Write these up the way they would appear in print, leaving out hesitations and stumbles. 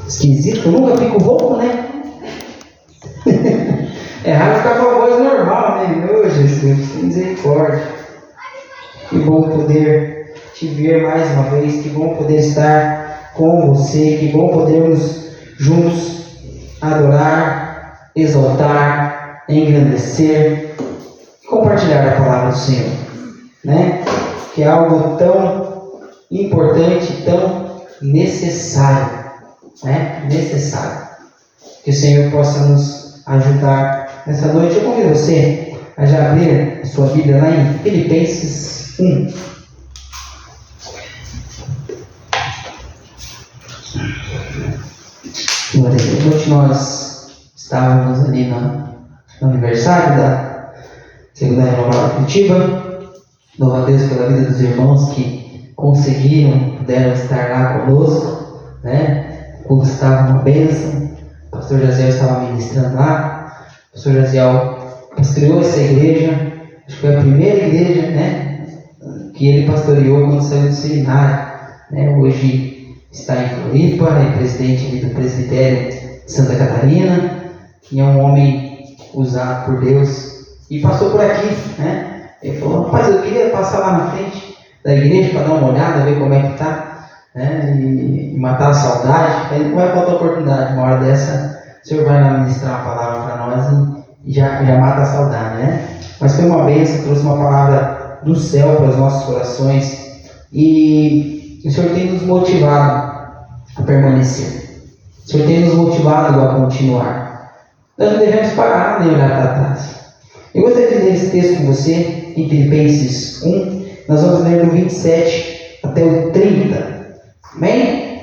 Esquisito, eu nunca fico rouco, né? É raro ficar com a voz normal, né? Meu Jesus, misericórdia. Que bom poder te ver mais uma vez, que bom poder estar com você, que bom podermos juntos adorar, exaltar, engrandecer e compartilhar a palavra do Senhor, né? Que é algo tão importante, tão necessário, né? Necessário. Que o Senhor possa nos ajudar nessa noite. Eu convido você a já abrir a sua Bíblia lá em Filipenses 1. Hoje nós estávamos ali no aniversário da Segunda Renovada Curitiba. Louvo a Deus pela vida dos irmãos que puderam estar lá conosco, né? O culto estava uma bênção. O pastor Jaziel estava ministrando lá. O pastor Jaziel pastoreou essa igreja. Acho que foi a primeira igreja, né, que ele pastoreou quando saiu do seminário, né? Hoje está em Floripa, é presidente ali do presbitério de Santa Catarina, e é um homem usado por Deus, e passou por aqui, né? Ele falou: rapaz, eu queria passar lá na frente da igreja para dar uma olhada, ver como é que está, né? E matar a saudade. Ele não vai faltar oportunidade, uma hora dessa o Senhor vai lá ministrar uma palavra para nós e já mata a saudade, né? Mas foi uma bênção, trouxe uma palavra do céu para os nossos corações, e o Senhor tem nos motivado a permanecer. O Senhor tem nos motivado a continuar. Nós não devemos parar nem olhar para trás. Eu gostaria de ler esse texto com você em Filipenses 1. Nós vamos ler do 27 até o 30. Amém?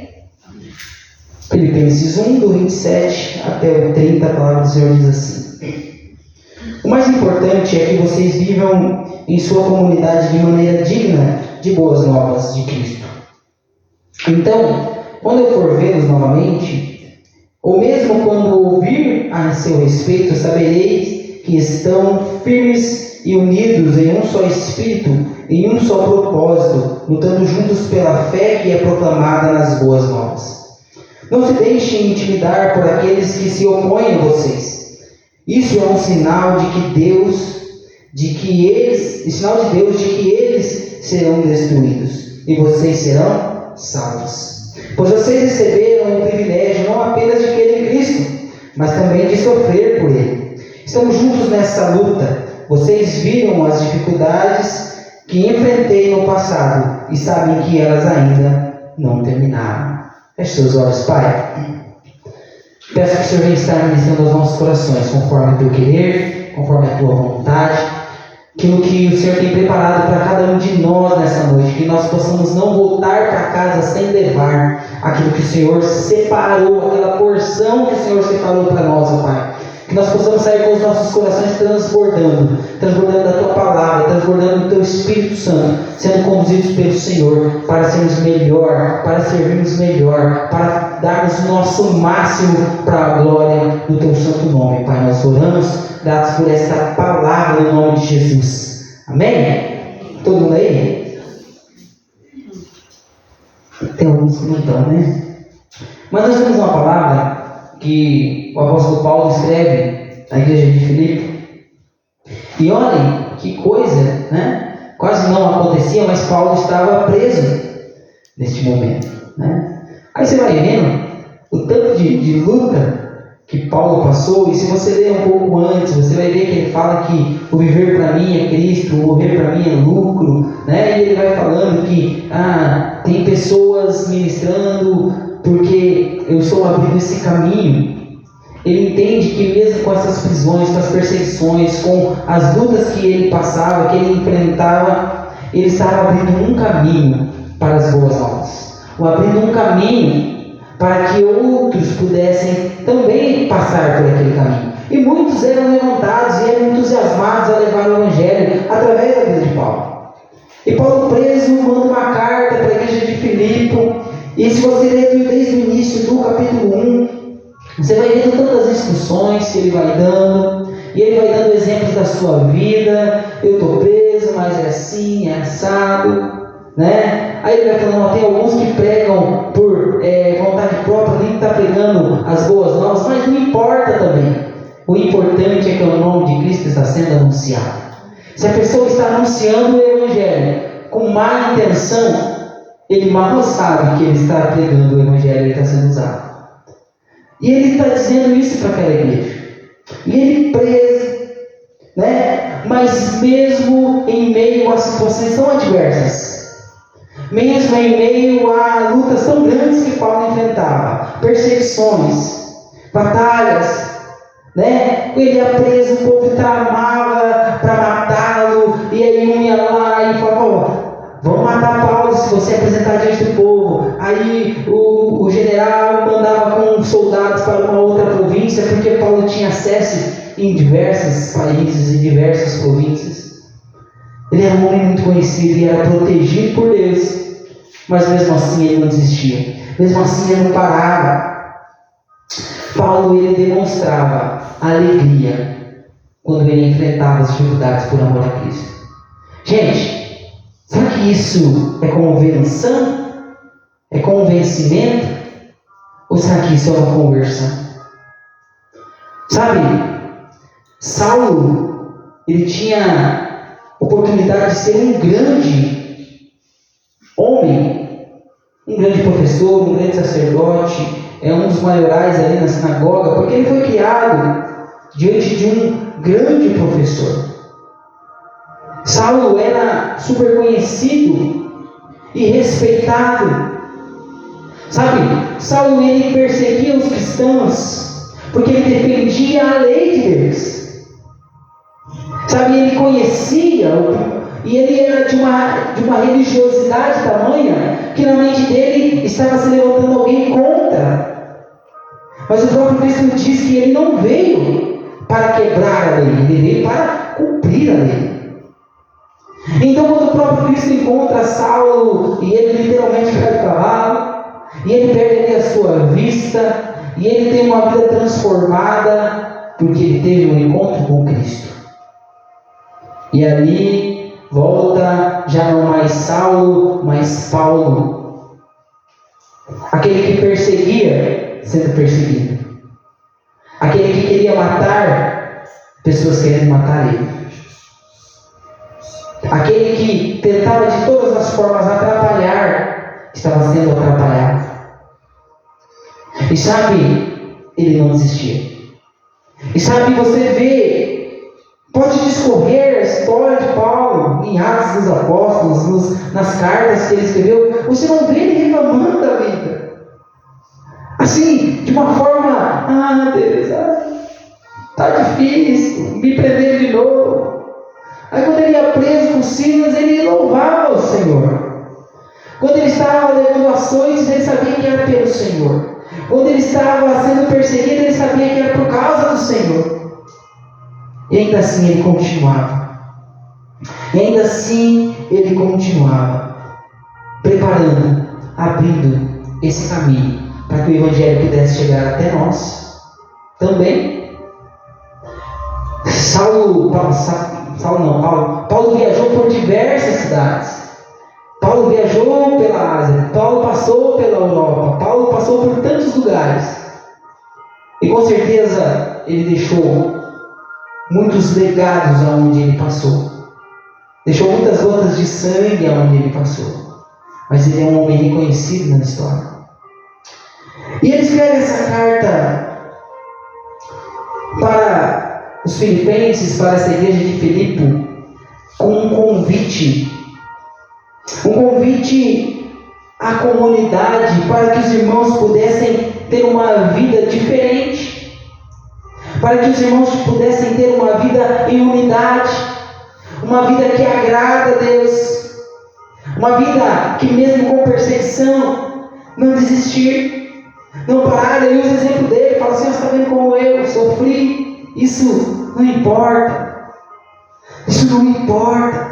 Filipenses 1, do 27 até o 30, a palavra do Senhor diz assim: o mais importante é que vocês vivam em sua comunidade de maneira digna de boas novas de Cristo. Então, quando eu for vê-los novamente, ou mesmo quando ouvir a seu respeito, sabereis que estão firmes e unidos em um só espírito, em um só propósito, lutando juntos pela fé que é proclamada nas boas novas. Não se deixem intimidar por aqueles que se opõem a vocês. Isso é um sinal de que eles serão destruídos e vocês serão salvos. Pois vocês receberam o privilégio não apenas de crer em Cristo, mas também de sofrer por Ele. Estamos juntos nessa luta. Vocês viram as dificuldades que enfrentei no passado e sabem que elas ainda não terminaram. Feche seus olhos, Pai. Peço que o Senhor venha estar ministrando aos nossos corações, conforme o Teu querer, conforme a Tua vontade, aquilo que o Senhor tem preparado para cada um de nós nessa noite, que nós possamos não voltar para casa sem levar aquilo que o Senhor separou, aquela porção que o Senhor separou para nós, ó Pai. Que nós possamos sair com os nossos corações transbordando da Tua palavra, transbordando do Teu Espírito Santo, sendo conduzidos pelo Senhor para sermos melhor, para servirmos melhor, para darmos o nosso máximo para a glória do Teu santo nome. Pai, nós oramos, gratos por essa palavra no nome de Jesus. Amém? Todo mundo aí? Tem alguns que não estão, né? Mas nós temos uma palavra que o apóstolo Paulo escreve na igreja de Filipe. E olhem que coisa, né? Quase não acontecia, mas Paulo estava preso neste momento, né? Aí você vai vendo o tanto de luta que Paulo passou, e se você ler um pouco antes, você vai ver que ele fala que o viver para mim é Cristo, o morrer para mim é lucro, né? E ele vai falando que tem pessoas ministrando porque eu estou abrindo esse caminho. Ele entende que mesmo com essas prisões, com as perseguições, com as lutas que ele passava, que ele enfrentava, ele estava abrindo um caminho para as boas novas, abrindo um caminho para que outros pudessem também passar por aquele caminho. E muitos eram levantados e eram entusiasmados a levar o Evangelho através da vida de Paulo. E Paulo preso manda uma carta para a igreja de Filipe. E se você ler desde o início do capítulo 1, você vai vendo tantas instruções que ele vai dando, e ele vai dando exemplos da sua vida. Eu estou preso, mas é assim, é assado. né? Aí ele vai falando, tem alguns que pregam por vontade própria, nem está pregando as boas novas, mas não importa também. O importante é que o nome de Cristo está sendo anunciado. Se a pessoa está anunciando o Evangelho com má intenção, ele mal sabe que ele está pregando o Evangelho e está sendo usado. E ele está dizendo isso para aquela igreja. E ele preso, né? Mas mesmo em meio a situações tão adversas, mesmo em meio a lutas tão grandes que Paulo enfrentava, perseguições, batalhas, né? Ele ia preso, o povo tramava para matá-lo, e aí um ia lá e falava, vamos matar Paulo se você apresentar diante do povo. Aí o general mandava com soldados para uma outra província, porque Paulo tinha acesso em diversos países, em diversas províncias. Ele era um homem muito conhecido e era protegido por Deus, mas mesmo assim ele não desistia, mesmo assim ele não parava. Paulo, ele demonstrava alegria quando ele enfrentava as dificuldades por amor a Cristo. Gente, será que isso é convenção? É convencimento? Ou será que isso é uma conversão? Sabe, Saulo, ele tinha oportunidade de ser um grande homem, um grande professor, um grande sacerdote, um dos maiorais ali na sinagoga, porque ele foi criado diante de um grande professor. Saulo era super conhecido e respeitado. Sabe, Saulo, ele perseguia os cristãos porque ele defendia a lei de Deus. Sabe, ele conhecia e ele era de uma religiosidade tamanha que na mente dele estava se levantando alguém contra. Mas o próprio Cristo diz que ele não veio para quebrar a lei, ele veio para cumprir a lei. Então, quando o próprio Cristo encontra Saulo e ele literalmente cai do cavalo, e ele perde ali a sua vista, e ele tem uma vida transformada, porque ele teve um encontro com Cristo. E ali volta já não mais Saulo, mas Paulo, aquele que perseguia, sendo perseguido, aquele que queria matar, pessoas querendo matar ele, aquele que tentava de todas as formas atrapalhar, estava sendo atrapalhado. E sabe, ele não desistia. E sabe, você vê, pode discorrer a história de Paulo em Atos dos Apóstolos, nas cartas que ele escreveu, você não vê ele reclamando da vida. Assim, de uma forma, Deus, está difícil, me prender de novo. Aí quando ele ia preso com Silas, ele louvava o Senhor. Quando ele estava levando ações, ele sabia que era pelo Senhor. Quando ele estava sendo perseguido, ele sabia que era por causa do Senhor. E ainda assim ele continuava. E ainda assim ele continuava preparando, abrindo esse caminho para que o Evangelho pudesse chegar até nós também. Paulo viajou por diversas cidades. Paulo viajou pela Ásia, Paulo passou pela Europa, Paulo passou por tantos lugares. E com certeza ele deixou muitos legados aonde ele passou. Deixou muitas gotas de sangue aonde ele passou. Mas ele é um homem reconhecido na história. E ele escreve essa carta para os filipenses, para essa igreja de Filipe, com um convite à comunidade, para que os irmãos pudessem ter uma vida diferente, para que os irmãos pudessem ter uma vida em unidade, uma vida que agrada a Deus, uma vida que mesmo com perseguição, não desistir, não parar. Ele usa o exemplo dele, fala assim, você está vendo como eu sofri, isso não importa, isso não importa.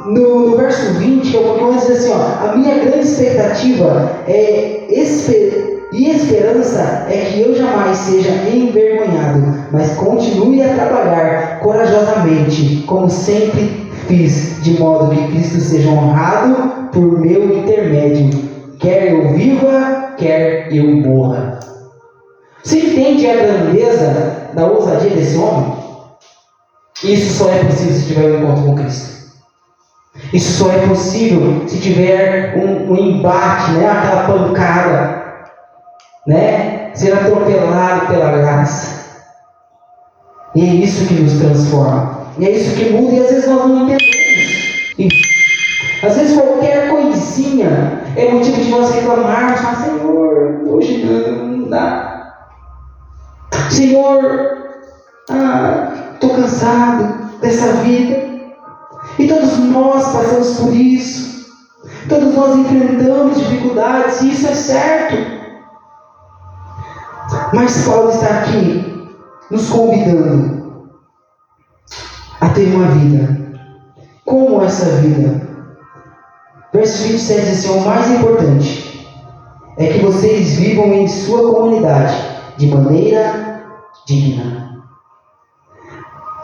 No verso 20, eu vou dizer assim, a minha grande expectativa e esperança é que eu jamais seja envergonhado, mas continue a trabalhar corajosamente, como sempre fiz de modo que Cristo seja honrado por meu intermédio, quer eu viva, quer eu morra. Você entende a grandeza da ousadia desse homem? Isso só é possível se tiver um encontro com Cristo. Isso só é possível se tiver um embate, né? Aquela pancada, né? Ser atropelado pela graça. E é isso que nos transforma. E é isso que muda, e às vezes nós não entendemos isso. Às vezes qualquer coisinha é motivo de nós reclamarmos. Senhor, hoje não dá. Senhor, estou cansado dessa vida. E todos nós passamos por isso. Todos nós enfrentamos dificuldades, e isso é certo. Mas Paulo está aqui nos convidando a ter uma vida. Como essa vida? Verso 27 diz assim: o mais importante é que vocês vivam em sua comunidade de maneira digna.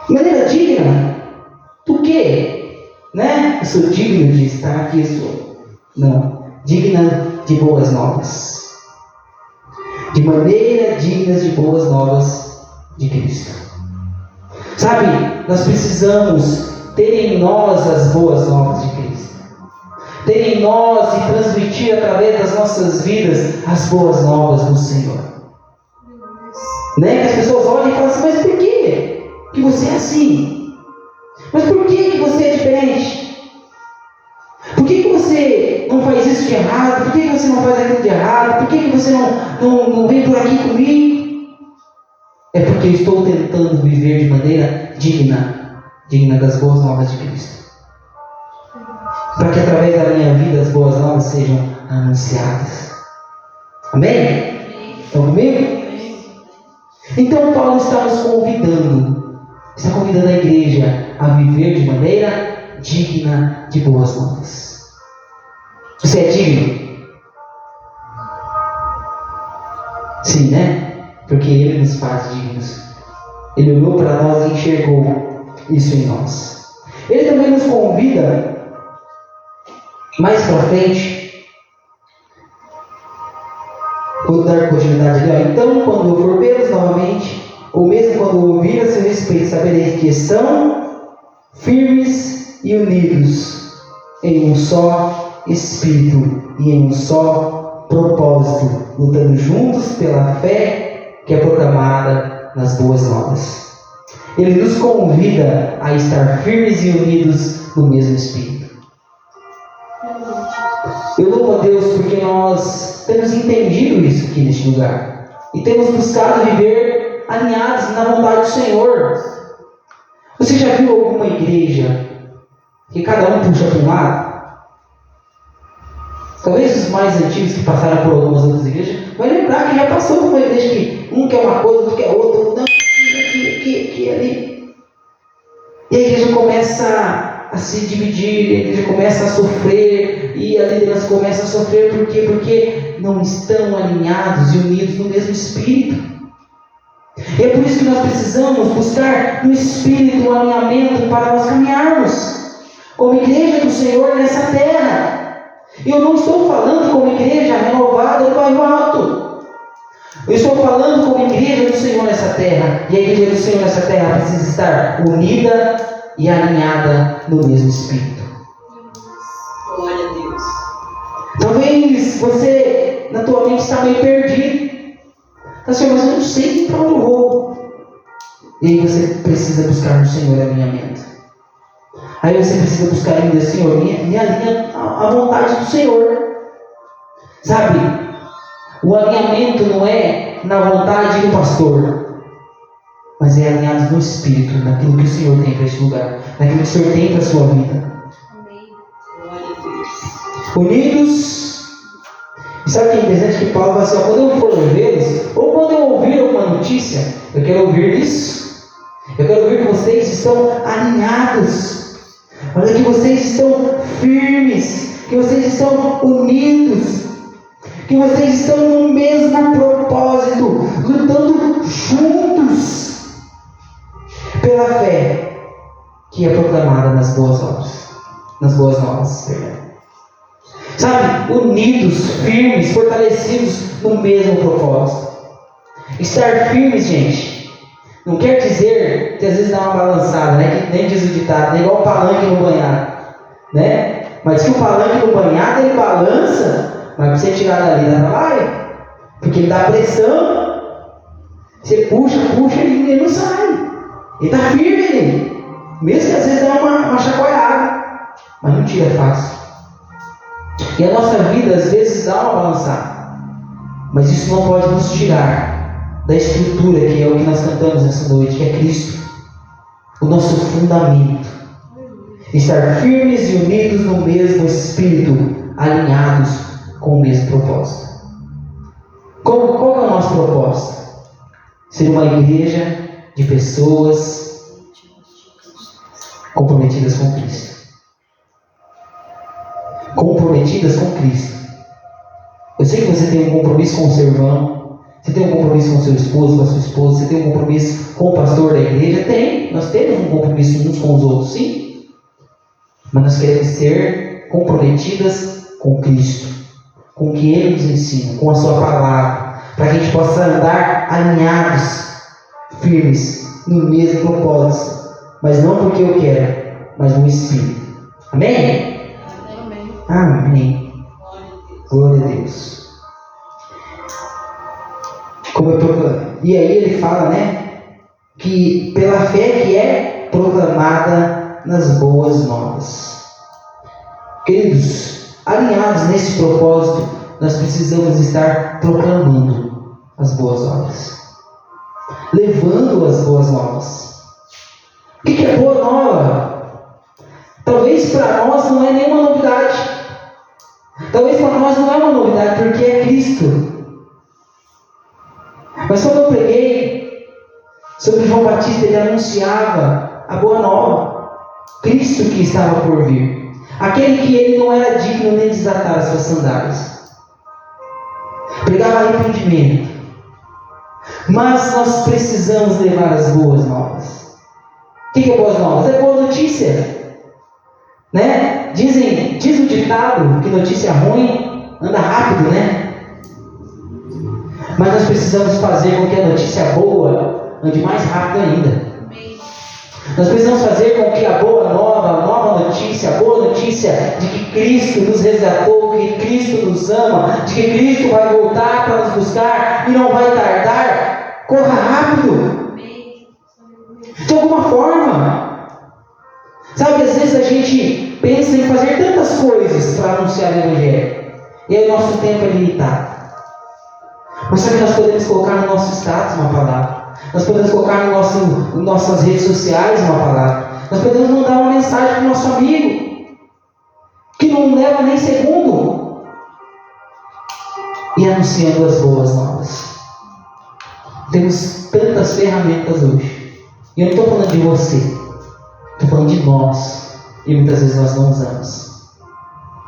Maneira digna? Do quê? Né? Eu sou digno de estar aqui, eu sou. Não. Digna de boas novas. De maneira digna de boas novas de Cristo. Sabe, nós precisamos ter em nós as boas novas de Cristo. Ter em nós e transmitir através das nossas vidas as boas novas do Senhor. Né? Que as pessoas olham e falam assim: mas por que você é assim? Mas por que você é diferente? Por que você não faz isso de errado? Por que você não faz aquilo de errado? Por que você não vem por aqui comigo? É porque eu estou tentando viver de maneira digna das boas novas de Cristo. Para que através da minha vida as boas novas sejam anunciadas. Amém? Estão comigo? Então Paulo está nos convidando a igreja a viver de maneira digna de boas novas. Você é digno? Sim, né? Porque Ele nos faz dignos. Ele olhou para nós e enxergou isso em nós. Ele também nos convida mais para frente. Vou dar continuidade ali. Então, quando eu for vê-los novamente, ou mesmo quando ouvir a seu respeito, sabereis que estão firmes e unidos em um só Espírito e em um só propósito, lutando juntos pela fé que é proclamada nas boas novas. Ele nos convida a estar firmes e unidos no mesmo Espírito. Eu louvo a Deus porque nós temos entendido isso aqui neste lugar e temos buscado viver alinhados na vontade do Senhor. Você já viu alguma igreja que cada um puxa para um lado? Talvez os mais antigos que passaram por algumas outras igrejas vai lembrar que já passou por uma igreja que um quer uma coisa, outro quer outra, aqui, ali. E a igreja começa a se dividir, a igreja começa a sofrer, e a liderança começa a sofrer porque não estão alinhados e unidos no mesmo Espírito. E é por isso que nós precisamos buscar no Espírito um alinhamento para nós caminharmos como igreja do Senhor nessa terra. E eu não estou falando como igreja renovada do bairro alto. Eu estou falando como igreja do Senhor nessa terra. E a igreja do Senhor nessa terra precisa estar unida e alinhada no mesmo Espírito. Glória a Deus. Talvez você, na tua mente, está meio perdido. Mas eu não sei para onde eu vou. E aí você precisa buscar no Senhor alinhamento. Aí você precisa buscar ainda, Senhor, me alinha à vontade do Senhor. Sabe? O alinhamento não é na vontade do pastor, mas é alinhado no Espírito, naquilo que o Senhor tem para esse lugar, naquilo que o Senhor tem para a sua vida. Amém. Glória a Deus. Unidos. E sabe o que é interessante? Que Paulo fala assim: quando eu for vê-los, ou quando eu ouvir alguma notícia, eu quero ouvir isso. Eu quero ouvir que vocês estão alinhados. Olha, que vocês estão firmes, que vocês estão unidos, que vocês estão no mesmo propósito, lutando juntos pela fé que é proclamada nas boas obras, nas boas novas, perdão. Sabe, unidos, firmes, fortalecidos no mesmo propósito. Estar firmes, gente, não quer dizer que às vezes dá uma balançada, né? Que nem diz o ditado, né? Igual o palanque no banhado, né? Mas que o palanque no banhado ele balança, mas para você tirar dali, não vai, porque ele dá pressão. Você puxa, e ele não sai. Ele está firme ali. Mesmo que às vezes dá uma chacoalhada, mas não tira fácil. E a nossa vida às vezes dá uma balançada, mas isso não pode nos tirar da estrutura que é o que nós cantamos nessa noite, que é Cristo, o nosso fundamento. Estar firmes e unidos no mesmo Espírito, alinhados com o mesmo propósito. Qual é o nosso propósito? Ser uma igreja de pessoas comprometidas com Cristo. Comprometidas com Cristo. Eu sei que você tem um compromisso com o seu irmão, você tem um compromisso com o seu esposo, com a sua esposa, você tem um compromisso com o pastor da igreja. Nós temos um compromisso uns com os outros, sim. Mas nós queremos ser comprometidas com Cristo, com o que Ele nos ensina, com a Sua palavra, para que a gente possa andar alinhados, firmes, no mesmo propósito, mas não porque eu quero, mas no Espírito. Amém? Amém. Amém. Glória a Deus. E aí ele fala, né, que pela fé que é proclamada nas boas novas. Queridos, alinhados nesse propósito, nós precisamos estar proclamando as boas novas, levando as boas novas. O que é boa nova? Talvez para nós não é nenhuma novidade. Talvez para nós não é uma novidade, porque é Cristo. Mas quando eu preguei sobre João Batista, ele anunciava a boa nova. Cristo que estava por vir. Aquele que ele não era digno nem de desatar as suas sandálias. Pregava arrependimento. Mas nós precisamos levar as boas novas. O que é boas novas? É boa notícia. Né? Diz o ditado que notícia ruim anda rápido, né? Mas nós precisamos fazer com que a notícia boa ande mais rápido ainda. Nós precisamos fazer com que a boa nova, a nova notícia, a boa notícia de que Cristo nos resgatou, que Cristo nos ama, de que Cristo vai voltar para nos buscar e não vai tardar, corra rápido. De alguma forma. Sabe, às vezes a gente pensa em fazer tantas coisas para anunciar o Evangelho, e aí o nosso tempo é limitado. Mas sabe que nós podemos colocar no nosso status uma palavra. Nós podemos colocar no nossas redes sociais uma palavra. Nós podemos mandar uma mensagem para o nosso amigo, que não leva nem segundo, e anunciando as boas novas. Temos tantas ferramentas hoje. E eu não estou falando de você, estou falando de nós. E muitas vezes nós não usamos.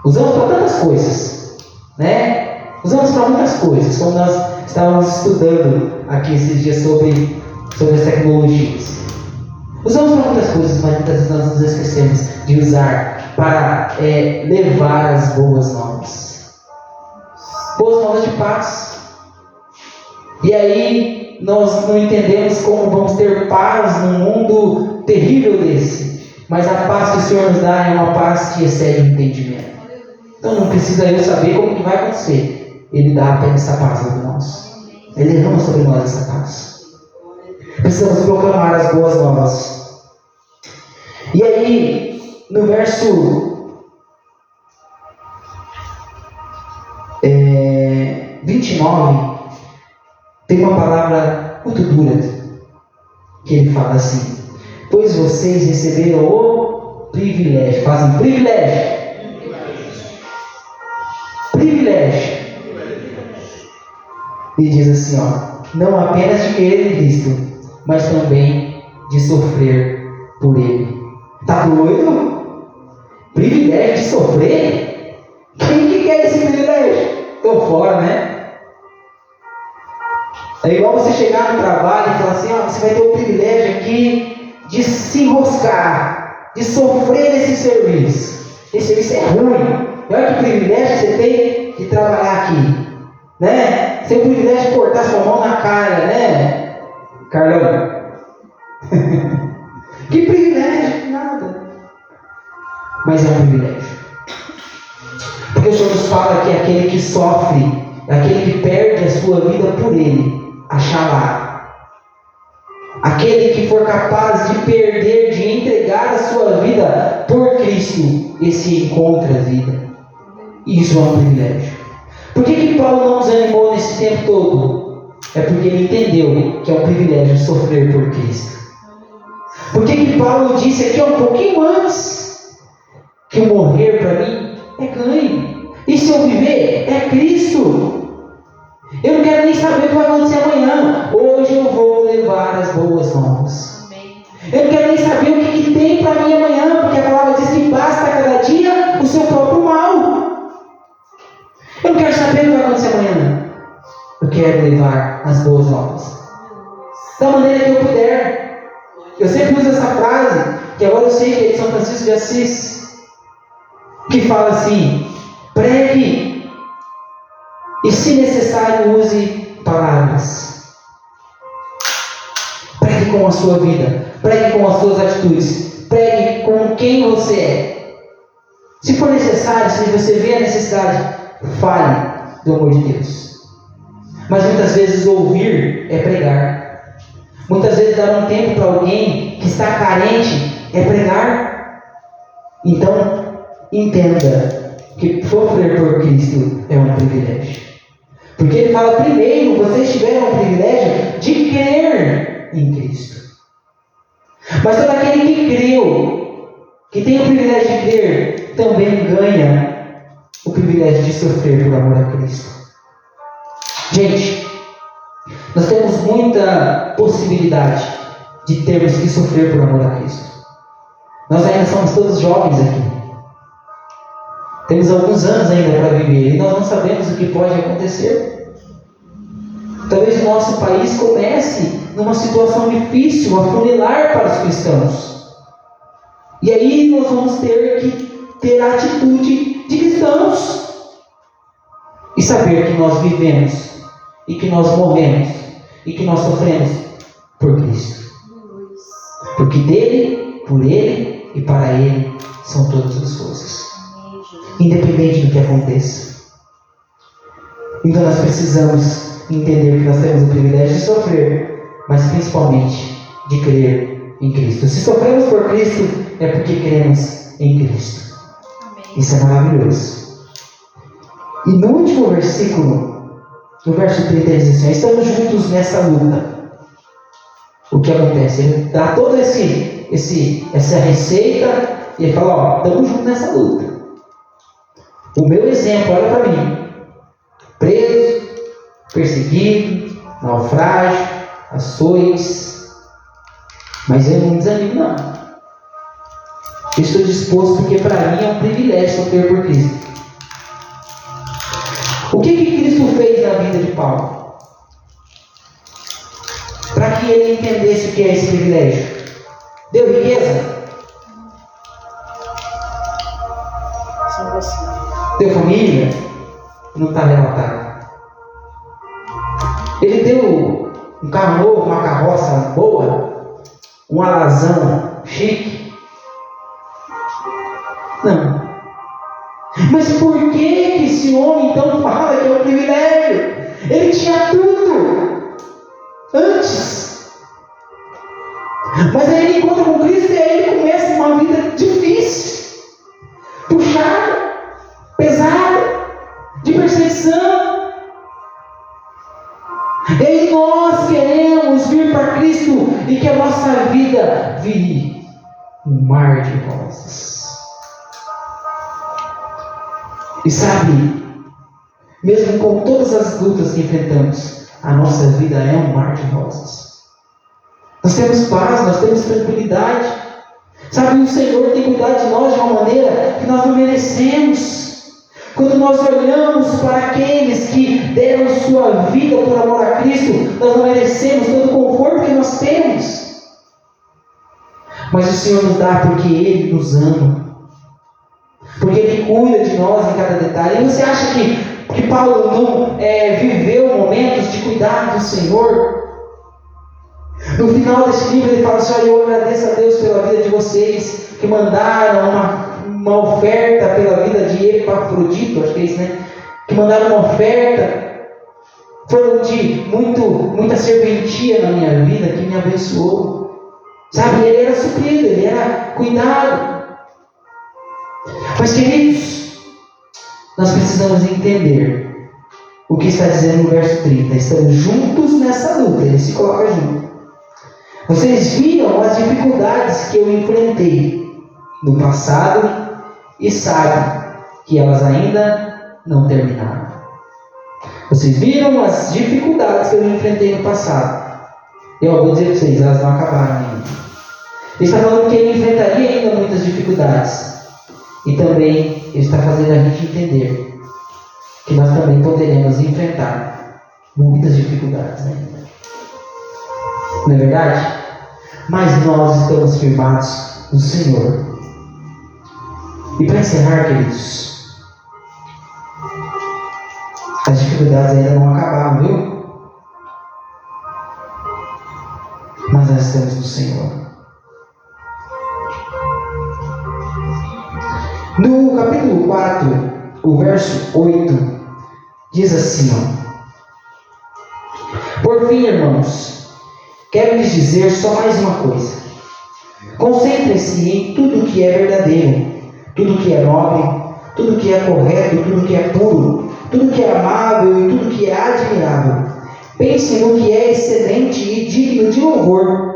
Usamos para tantas coisas, né? Usamos para muitas coisas, como nós estávamos estudando aqui esses dias sobre as tecnologias. Usamos para muitas coisas, mas muitas vezes nós nos esquecemos de usar para levar as boas novas. Boas novas de paz. E aí nós não entendemos como vamos ter paz num mundo terrível desse. Mas a paz que o Senhor nos dá é uma paz que excede o entendimento. Então não precisa eu saber como que vai acontecer. Ele dá apenas essa paz sobre nós. Ele derrama sobre nós essa paz. Precisamos proclamar as boas novas. E aí, no verso 29, tem uma palavra muito dura, que ele fala assim: pois vocês receberam o privilégio. Fazem privilégio. Privilégio. E diz assim, não apenas de crer em Cristo, mas também de sofrer por Ele. Tá doido? Privilégio de sofrer? Quem que quer esse privilégio? Tô fora, né? É igual você chegar no trabalho e falar assim, você vai ter o privilégio aqui de se enroscar. de sofrer nesse serviço. Esse serviço é ruim. E olha que privilégio que você tem de trabalhar aqui, né? Você tem o privilégio de cortar sua mão na cara, né, Carlão? Que privilégio, nada. Mas é um privilégio. Porque o Senhor nos fala que aquele que sofre, aquele que perde a sua vida por Ele, achará. Aquele que for capaz de perder, de entregar a sua vida por Cristo, esse encontra a vida. Isso é um privilégio. Por que Paulo não nos animou nesse tempo todo? É porque ele entendeu que é um privilégio sofrer por Cristo. Por que Paulo disse aqui um pouquinho antes que o morrer para mim é ganho? E se eu viver é Cristo. Eu não quero nem saber o que vai acontecer amanhã. Hoje eu vou levar as boas novas. Eu não quero nem saber o que tem para mim amanhã, porque a palavra diz que basta cada dia o seu próprio mal. Eu não quero saber o que vai acontecer amanhã. Eu quero levar as boas novas da maneira que eu puder. Eu sempre uso essa frase, que agora eu sei que é de São Francisco de Assis, que fala assim: pregue, e se necessário use palavras. Pregue com a sua vida, pregue com as suas atitudes, pregue com quem você é. Se for necessário, se você vê a necessidade, fale do amor de Deus. Mas muitas vezes ouvir é pregar. Muitas vezes dar um tempo para alguém que está carente é pregar. Então, entenda que sofrer por Cristo é um privilégio. Porque ele fala primeiro, vocês tiveram o privilégio de crer em Cristo. Mas todo aquele que creu, que tem o privilégio de crer, também ganha o privilégio de sofrer por amor a Cristo. Gente, nós temos muita possibilidade de termos que sofrer por amor a Cristo. Nós ainda somos todos jovens aqui. Temos alguns anos ainda para viver e nós não sabemos o que pode acontecer. Talvez o nosso país comece numa situação difícil, afunilar para os cristãos. E aí nós vamos ter que ter a atitude de cristãos e saber que nós vivemos e que nós morremos e que nós sofremos por Cristo. Porque dele, por ele e para ele são todas as coisas, independente do que aconteça. Então nós precisamos entender que nós temos o privilégio de sofrer, mas principalmente de crer em Cristo. Se sofremos por Cristo, é porque cremos em Cristo. Isso é maravilhoso. E no último versículo, no verso 30, ele diz assim: estamos juntos nessa luta. O que acontece? Ele dá toda essa receita e ele fala: ó, estamos juntos nessa luta. O meu exemplo, olha para mim: preso, perseguido, naufrágio, açoites. Mas eu não desanimo, não. Eu estou disposto porque para mim é um privilégio sofrer por Cristo. O que Cristo fez na vida de Paulo? Para que ele entendesse o que é esse privilégio. Deu riqueza? Deu família? Não está relatado. Ele deu um carro novo, uma carroça boa, um alazão chique? Não. Mas por que esse homem então fala que é um privilégio? Ele tinha tudo antes. Mas aí ele encontra com Cristo e aí ele começa uma vida difícil, puxada, pesada, de perseguição. E aí nós queremos vir para Cristo e que a nossa vida vire um mar de rosas. E sabe, mesmo com todas as lutas que enfrentamos, a nossa vida é um mar de rosas. Nós temos paz, nós temos tranquilidade. Sabe, o Senhor tem cuidado de nós de uma maneira que nós não merecemos. Quando nós olhamos para aqueles que deram sua vida por amor a Cristo, nós não merecemos todo o conforto que nós temos. Mas o Senhor nos dá porque Ele nos ama. Porque Ele cuida de nós em cada detalhe. E você acha que Paulo não viveu momentos de cuidar do Senhor? No final desse livro ele fala assim: olha, eu agradeço a Deus pela vida de vocês que mandaram uma oferta pela vida de Epafrodito, acho que é isso, né? Que mandaram uma oferta, foram de muita serventia na minha vida, que me abençoou. Sabe, ele era suprido, ele era cuidado. Mas, queridos, nós precisamos entender o que está dizendo no verso 30. Estamos juntos nessa luta, ele se coloca junto. Vocês viram as dificuldades que eu enfrentei no passado e sabem que elas ainda não terminaram. Vocês viram as dificuldades que eu enfrentei no passado. Eu vou dizer para vocês, elas não acabaram ainda. Ele está falando que ele enfrentaria ainda muitas dificuldades. E também ele está fazendo a gente entender que nós também poderemos enfrentar muitas dificuldades ainda. Não é verdade? Mas nós estamos firmados no Senhor. E para encerrar, queridos, as dificuldades ainda não acabaram, viu? Mas nós estamos no Senhor. No capítulo 4, o verso 8, diz assim, por fim, irmãos, quero lhes dizer só mais uma coisa. Concentrem-se em tudo que é verdadeiro, tudo que é nobre, tudo que é correto, tudo que é puro, tudo que é amável e tudo que é admirável. Pensem no que é excelente e digno de louvor.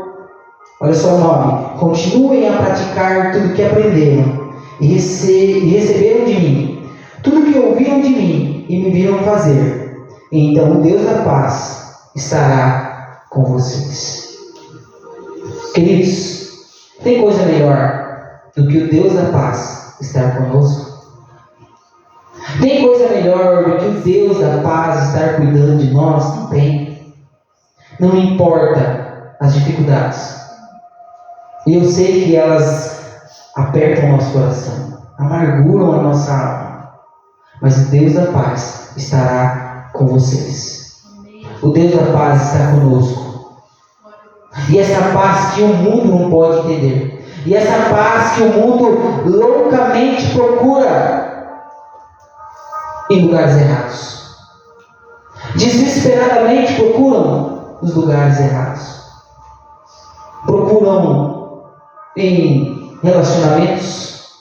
Olha só o nome. Continuem a praticar tudo que aprenderam e receberam de mim, tudo que ouviram de mim e me viram fazer. E então o Deus da paz estará com vocês. Queridos, tem coisa melhor do que o Deus da paz estar conosco? Tem coisa melhor do que o Deus da paz estar cuidando de nós? Não tem. Não importa as dificuldades. E eu sei que elas apertam o nosso coração, amarguram a nossa alma. Mas o Deus da paz estará com vocês. O Deus da paz está conosco. E essa paz que o mundo não pode entender. E essa paz que o mundo loucamente procura em lugares errados. Desesperadamente procuram nos lugares errados. Procuram em relacionamentos.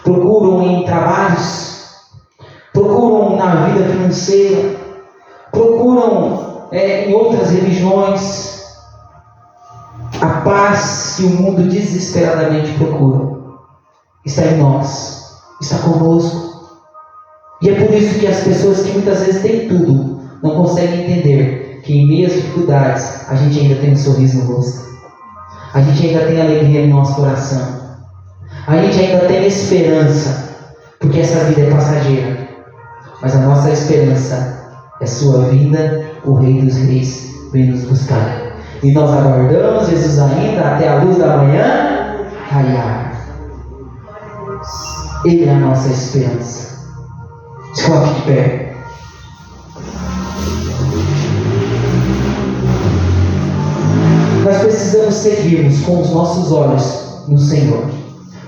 Procuram em trabalhos. Procuram na vida financeira. Procuram em outras religiões. A paz que o mundo desesperadamente procura está em nós, está conosco. E é por isso que as pessoas que muitas vezes têm tudo não conseguem entender que em meio às dificuldades a gente ainda tem um sorriso no rosto, a gente ainda tem alegria no nosso coração, a gente ainda tem esperança, porque essa vida é passageira, mas a nossa esperança é sua vinda, o Rei dos Reis vem nos buscar. E nós aguardamos Jesus ainda até a luz da manhã raiar. Ele é a nossa esperança. Se coloque de pé. Nós precisamos seguirmos com os nossos olhos no Senhor,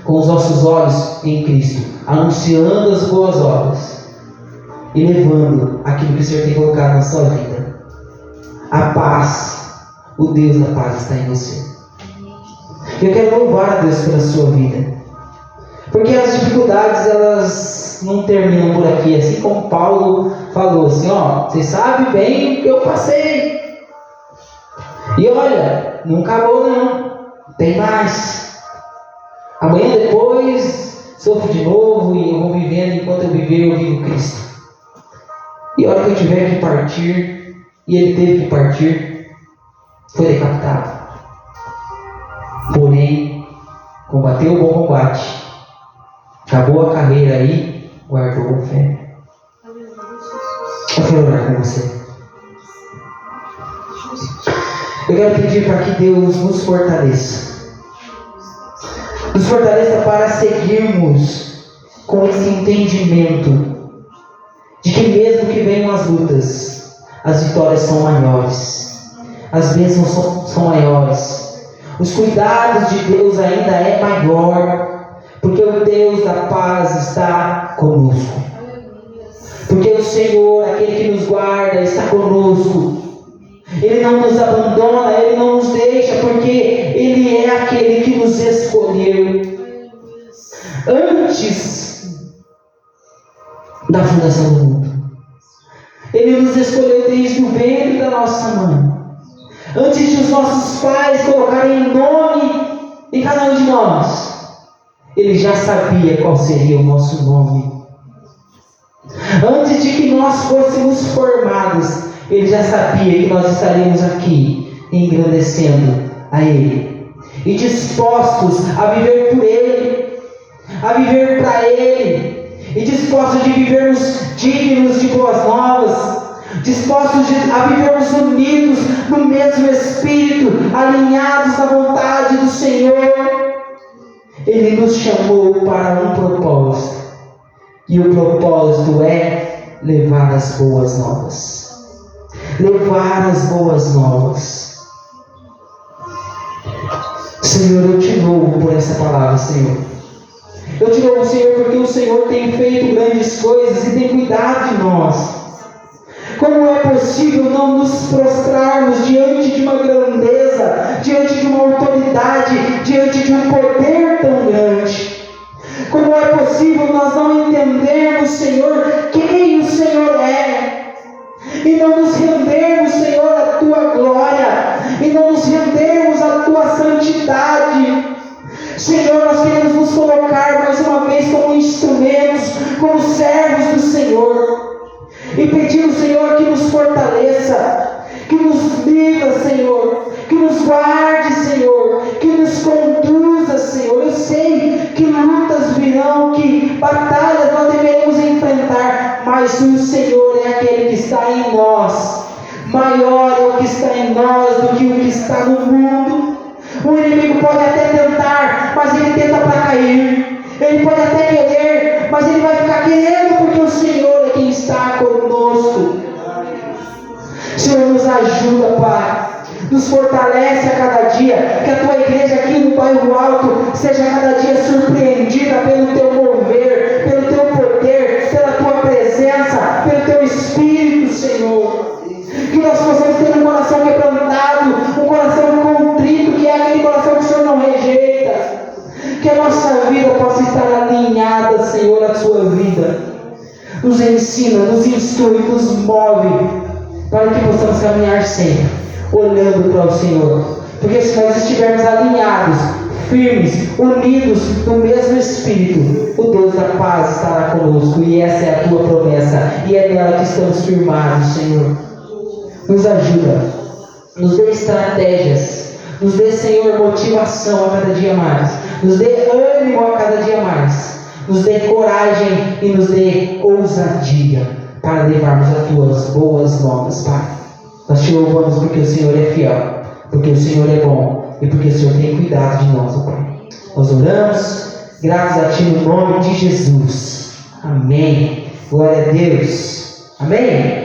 com os nossos olhos em Cristo, anunciando as boas obras e levando aquilo que o Senhor tem colocado na sua vida. A paz. O Deus da paz está em você. Eu quero louvar a Deus pela sua vida. Porque as dificuldades, elas não terminam por aqui. Assim como Paulo falou assim, você sabe bem o que eu passei. E olha, não acabou não. Tem mais. Amanhã depois, sofro de novo e eu vou vivendo. Enquanto eu viver, eu vivo Cristo. E a hora que eu tiver que partir, e ele teve que partir, foi decapitado. Porém, combateu o bom combate, acabou a carreira aí, guardou a fé. Eu quero orar com você. Eu quero pedir para que Deus nos fortaleça. Nos fortaleça para seguirmos com esse entendimento de que mesmo que venham as lutas, as vitórias são maiores, as bênçãos são maiores, os cuidados de Deus ainda é maior, porque o Deus da paz está conosco, porque o Senhor, aquele que nos guarda, está conosco. Ele não nos abandona, Ele não nos deixa, porque Ele é aquele que nos escolheu antes da fundação do mundo. Ele nos escolheu desde o ventre da nossa mãe, antes de os nossos pais colocarem nome em cada um de nós. Ele já sabia qual seria o nosso nome. Antes de que nós fôssemos formados, Ele já sabia que nós estaríamos aqui, engrandecendo a Ele, e dispostos a viver por Ele, a viver para Ele, e dispostos de vivermos dignos de boas novas, dispostos a vivermos unidos no mesmo Espírito, alinhados na vontade do Senhor. Ele nos chamou para um propósito, e o propósito é levar as boas novas. Levar as boas novas. Senhor, eu te louvo por essa palavra, Senhor. Eu te louvo, Senhor, porque o Senhor tem feito grandes coisas e tem cuidado de nós. Como é possível não nos prostrarmos diante de uma grandeza, diante de uma autoridade, diante de um poder tão grande? Como é possível nós não entendermos, Senhor, quem o Senhor é? E não nos rendermos, Senhor, à Tua glória, e não nos rendermos à Tua santidade. Senhor, nós queremos nos colocar mais uma vez como instrumentos, como servos do Senhor, e pedimos, Senhor, que nos fortaleça, que nos livra, Senhor, que nos guarde, Senhor, que nos conduza, Senhor. Eu sei que lutas virão, que batalhas nós deveremos enfrentar, mas o Senhor é aquele que está em nós. Maior é o que está em nós do que o que está no mundo. O inimigo pode até tentar, mas ele tenta para cair. Ele pode até querer, mas ele vai ficar querendo, porque o Senhor é quem está conosco. Senhor, nos ajuda, Pai. Nos fortalece a cada dia. Que a Tua igreja aqui no Bairro Alto seja cada dia surpreendida pelo Teu mover, pelo Teu poder, pela Tua presença, pelo Teu Espírito, Senhor. Que nós possamos ter um coração quebrantado, um coração contrito, que é aquele coração que o Senhor não rejeita. Que a nossa vida possa estar alinhada, Senhor, à Sua vida. Nos ensina, nos instrui, nos move, para que possamos caminhar sempre, olhando para o Senhor. Porque se nós estivermos alinhados, firmes, unidos no mesmo Espírito, o Deus da paz estará conosco. E essa é a Tua promessa, e é nela que estamos firmados, Senhor. Nos ajuda, nos dê estratégias, nos dê, Senhor, motivação a cada dia mais, nos dê ânimo a cada dia mais, nos dê coragem e nos dê ousadia para levarmos as Tuas boas novas, Pai. Nós Te louvamos porque o Senhor é fiel, porque o Senhor é bom e porque o Senhor tem cuidado de nós, Pai. Nós oramos, graças a Ti no nome de Jesus. Amém. Glória a Deus. Amém.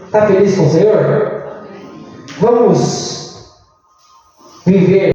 Está feliz com o Senhor? Vamos viver